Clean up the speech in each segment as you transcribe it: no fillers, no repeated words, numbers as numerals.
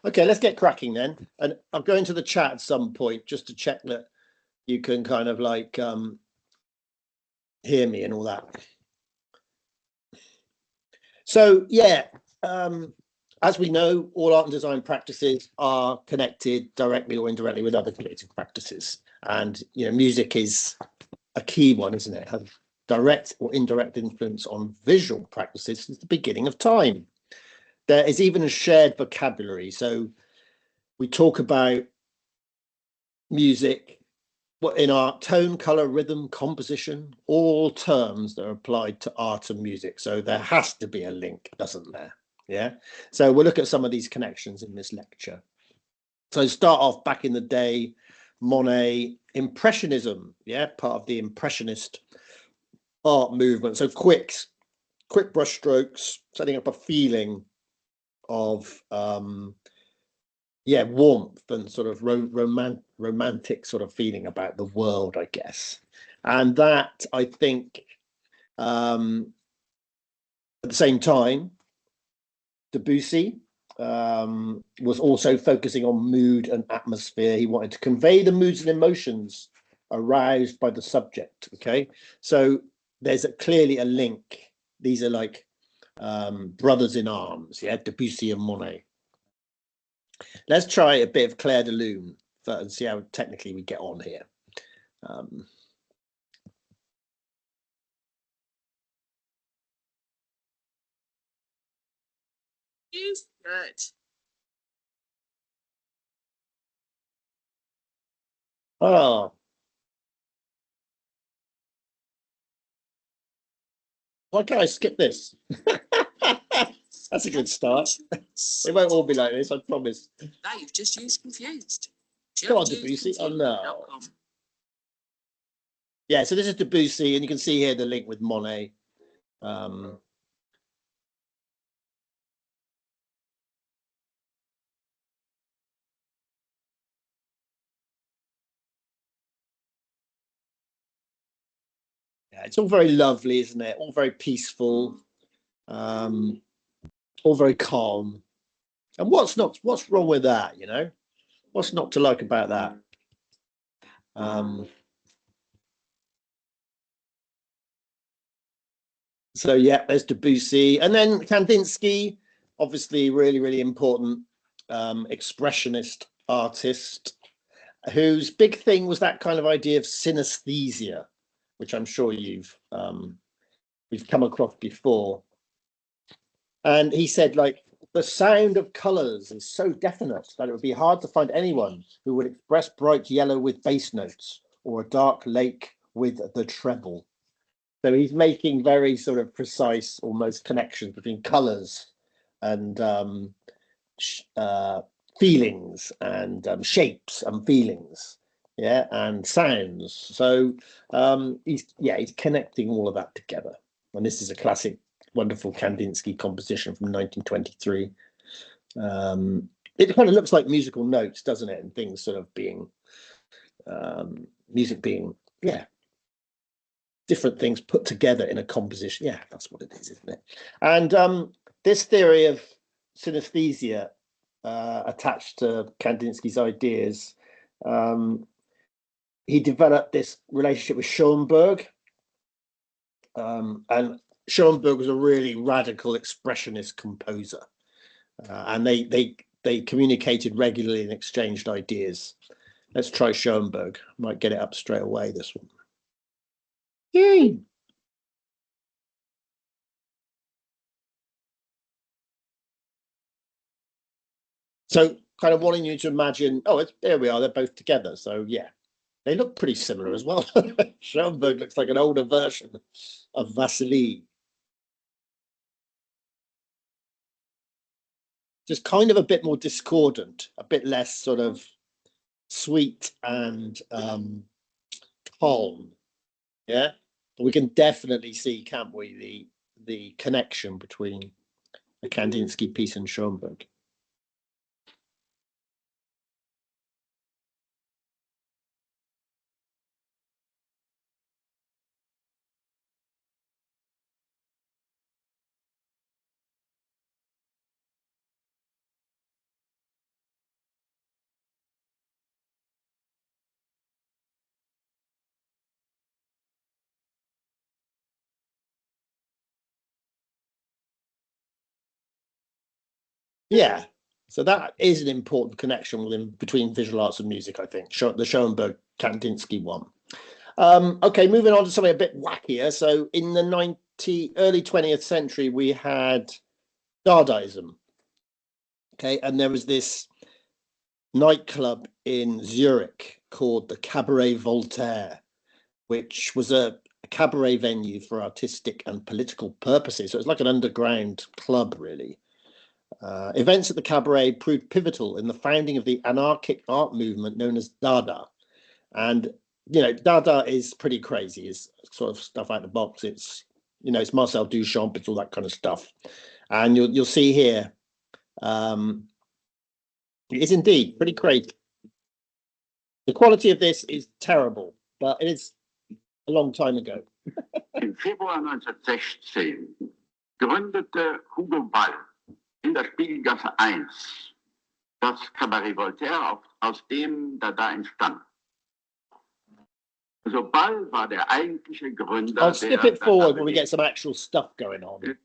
Okay, let's get cracking then. And I'll go into the chat at some point just to check that you can kind of like hear me and all that. So yeah, as we know, all art and design practices are connected directly or indirectly with other creative practices. And music is a key one, isn't it? It has direct or indirect influence on visual practices since the beginning of time. There is even a shared vocabulary. So we talk about music in art: tone, color, rhythm, composition, all terms that are applied to art and music. So there has to be a link, doesn't there? Yeah. So we'll look at some of these connections in this lecture. So start off back in the day, Monet, Impressionism, yeah, part of the Impressionist art movement. So quick brush strokes, setting up a feeling of warmth and sort of romantic sort of feeling about the world, I guess. And that, I think, at the same time, Debussy was also focusing on mood and atmosphere. He wanted to convey the moods and emotions aroused by the subject. Okay, so there's clearly a link. These are like brothers in arms, yeah, Debussy and Monet. Let's try a bit of Clair de Lune and see how technically we get on here. Good. Oh, why can't I skip this? That's a good start. It won't all be like this, I promise. Now you've just used confused. Come on, Debussy. Oh no. Yeah, so this is Debussy, and you can see here the link with Monet. Yeah, it's all very lovely, isn't it? All very peaceful, all very calm. And what's wrong with that, What's not to like about that? So yeah, there's Debussy, and then Kandinsky, obviously really, really important expressionist artist, whose big thing was that kind of idea of synesthesia, which I'm sure we've come across before. And he said, like, the sound of colors is so definite that it would be hard to find anyone who would express bright yellow with bass notes or a dark lake with the treble. So he's making very sort of precise, almost connections between colors and feelings and shapes and feelings, yeah, and sounds. So he's connecting all of that together. And this is a classic, wonderful Kandinsky composition from 1923. It kind of looks like musical notes, doesn't it? And things sort of being music being, yeah, different things put together in a composition. Yeah, that's what it is, isn't it? And this theory of synesthesia attached to Kandinsky's ideas, he developed this relationship with Schoenberg. And Schoenberg was a really radical expressionist composer. And they communicated regularly and exchanged ideas. Let's try Schoenberg. Might get it up straight away, this one. Yay! So kind of wanting you to imagine, there we are, they're both together. So yeah, they look pretty similar as well. Schoenberg looks like an older version of Vasily. Just kind of a bit more discordant, a bit less sort of sweet and calm. Yeah. But we can definitely see, can't we, the connection between the Kandinsky piece and Schoenberg. Yeah. So that is an important connection between visual arts and music, I think. The Schoenberg-Kandinsky one. Okay, moving on to something a bit wackier. So in the early 20th century, we had Dadaism. Okay, and there was this nightclub in Zurich called the Cabaret Voltaire, which was a cabaret venue for artistic and political purposes. So it's like an underground club, really. Events at the cabaret proved pivotal in the founding of the anarchic art movement known as Dada. And, you know, Dada is pretty crazy. It's sort of stuff out the box. It's, you know, it's Marcel Duchamp. It's all that kind of stuff. And you'll see here, it is indeed pretty crazy. The quality of this is terrible, but it is a long time ago. Im Februar 1916 gründete Hugo Ball in der Spiegelgasse 1 das Cabaret Voltaire, aus dem Dada entstand. Also Ball war der eigentliche Gründer. I'll skip it forward when we get some actual stuff going on.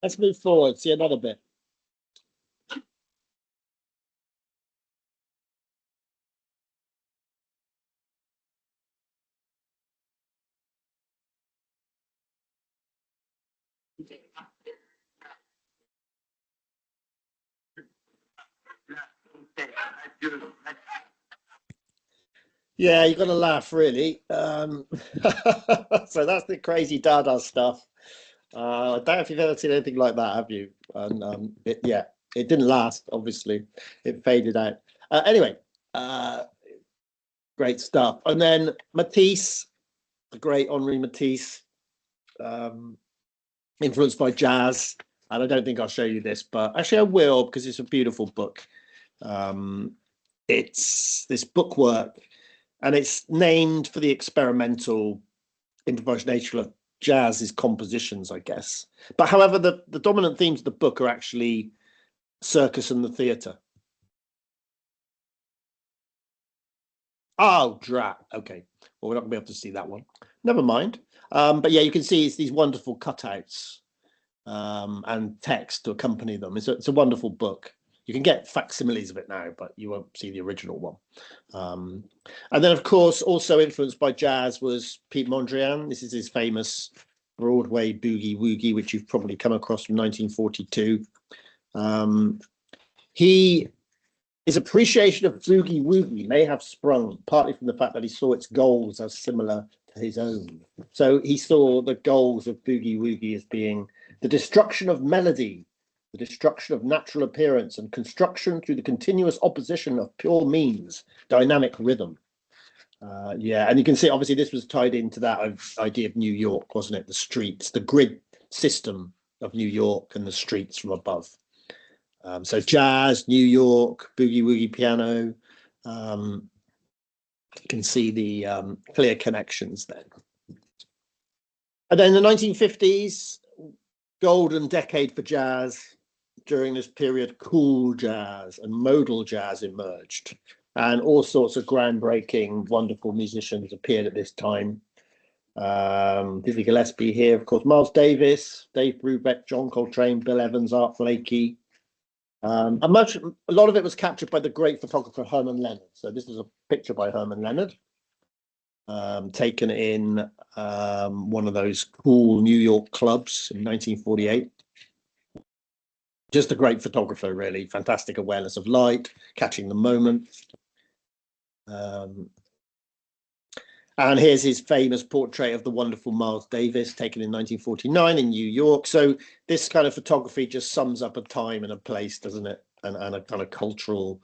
Let's move forward, see another bit. Yeah, you got to laugh, really. So that's the crazy Dada stuff. I don't know if you've ever seen anything like that, have you? And yeah, it didn't last, obviously. It faded out. Anyway, great stuff. And then Matisse, the great Henri Matisse, influenced by jazz. And I don't think I'll show you this, but actually I will, because it's a beautiful book. It's this bookwork, and it's named for the experimental improvised nature of jazz's compositions, I guess. But however, the dominant themes of the book are actually circus and the theatre. Oh, drat. Okay. Well, we're not going to be able to see that one. Never mind. But yeah, you can see it's these wonderful cutouts and text to accompany them. It's a wonderful book. You can get facsimiles of it now, but you won't see the original one. And then, of course, also influenced by jazz was Pete Mondrian. This is his famous Broadway Boogie Woogie, which you've probably come across from 1942. His appreciation of Boogie Woogie may have sprung partly from the fact that he saw its goals as similar to his own. So he saw the goals of Boogie Woogie as being the destruction of melody, the destruction of natural appearance, and construction through the continuous opposition of pure means, dynamic rhythm. Yeah, and you can see, obviously, this was tied into that idea of New York, wasn't it? The streets, the grid system of New York and the streets from above. So jazz, New York, boogie woogie piano. You can see the clear connections then. And then the 1950s, golden decade for jazz. During this period, cool jazz and modal jazz emerged, and all sorts of groundbreaking, wonderful musicians appeared at this time. Dizzy Gillespie here, of course, Miles Davis, Dave Brubeck, John Coltrane, Bill Evans, Art Blakey. A lot of it was captured by the great photographer Herman Leonard. So this is a picture by Herman Leonard, taken in one of those cool New York clubs in 1948. Just a great photographer, really. Fantastic awareness of light, catching the moment. And here's his famous portrait of the wonderful Miles Davis, taken in 1949 in New York. So this kind of photography just sums up a time and a place, doesn't it? And a kind of cultural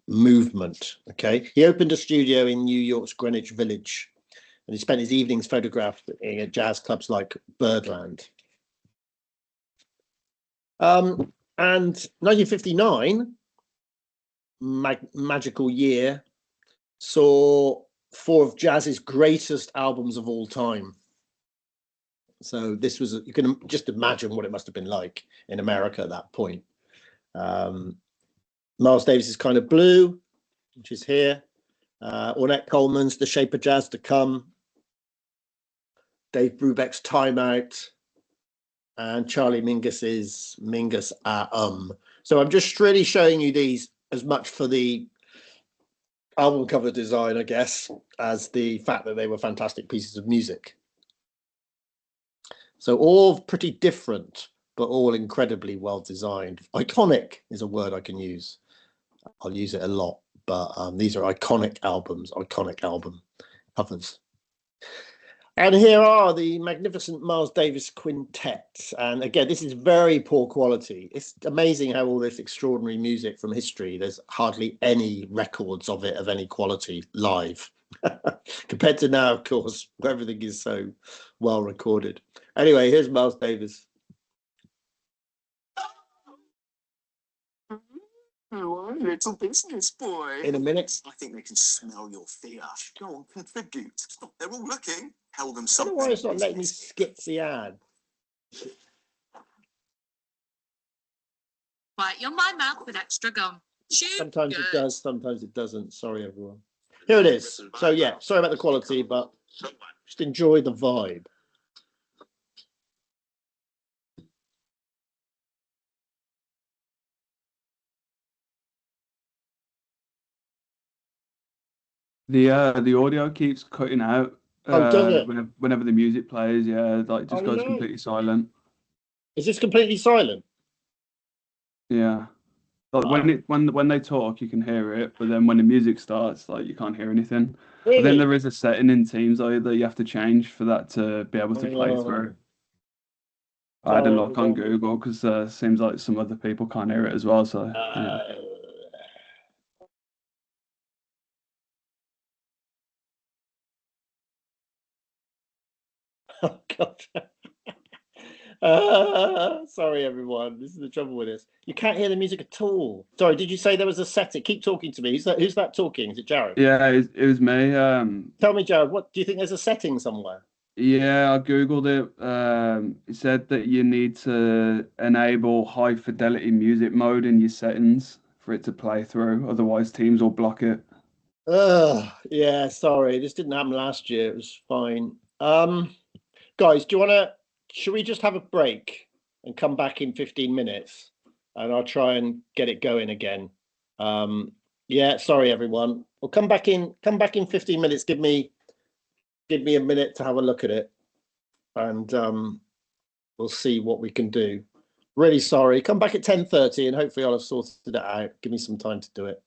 movement. Okay. He opened a studio in New York's Greenwich Village And he spent his evenings photographing at jazz clubs like Birdland. And 1959, magical year, saw 4 of jazz's greatest albums of all time. So this was, you can just imagine what it must have been like in America at that point. Miles Davis's Kind of Blue, which is here. Ornette Coleman's The Shape of Jazz to Come. Dave Brubeck's Time Out. And Charlie Mingus's Mingus So I'm just really showing you these as much for the album cover design, I guess, as the fact that they were fantastic pieces of music. So all pretty different, but all incredibly well designed. Iconic is a word I can use. I'll use it a lot, but these are iconic album covers. And here are the magnificent Miles Davis quintet. And again, this is very poor quality. It's amazing how all this extraordinary music from history, there's hardly any records of it of any quality live. Compared to now, of course, where everything is so well recorded. Anyway, here's Miles Davis. Oh, little business boy. In a minute. I think they can smell your fear. Go on, contribute. Stop, they're all looking. Tell them I don't something. know why it's not letting me skip the ad. Quiet your mind mouth with extra gum. Shoot. Sometimes it Good. does, sometimes it doesn't. Sorry, everyone. Here it is. So yeah, sorry about the quality, but just enjoy the vibe. The audio keeps cutting out Does it? whenever the music plays. Yeah, like it just goes no. completely silent. Is this completely silent? Yeah, like when they talk, you can hear it, but then when the music starts, like you can't hear anything. Really? But then there is a setting in Teams though that you have to change for that to be able to play through. I had a look on Google because seems like some other people can't hear it as well. So yeah. Oh God. Sorry, everyone. This is the trouble with this. You can't hear the music at all. Sorry, did you say there was a setting? Keep talking to me. Who's that talking? Is it Jared? Yeah, it was me. Tell me, Jared, what do you think there's a setting somewhere? Yeah, I Googled it. It said that you need to enable high fidelity music mode in your settings for it to play through. Otherwise, Teams will block it. Yeah, sorry. This didn't happen last year. It was fine. Guys, should we just have a break and come back in 15 minutes? And I'll try and get it going again. Yeah, sorry, everyone. We'll come back in 15 minutes. Give me a minute to have a look at it, and we'll see what we can do. Really sorry. Come back at 10:30 and hopefully I'll have sorted it out. Give me some time to do it.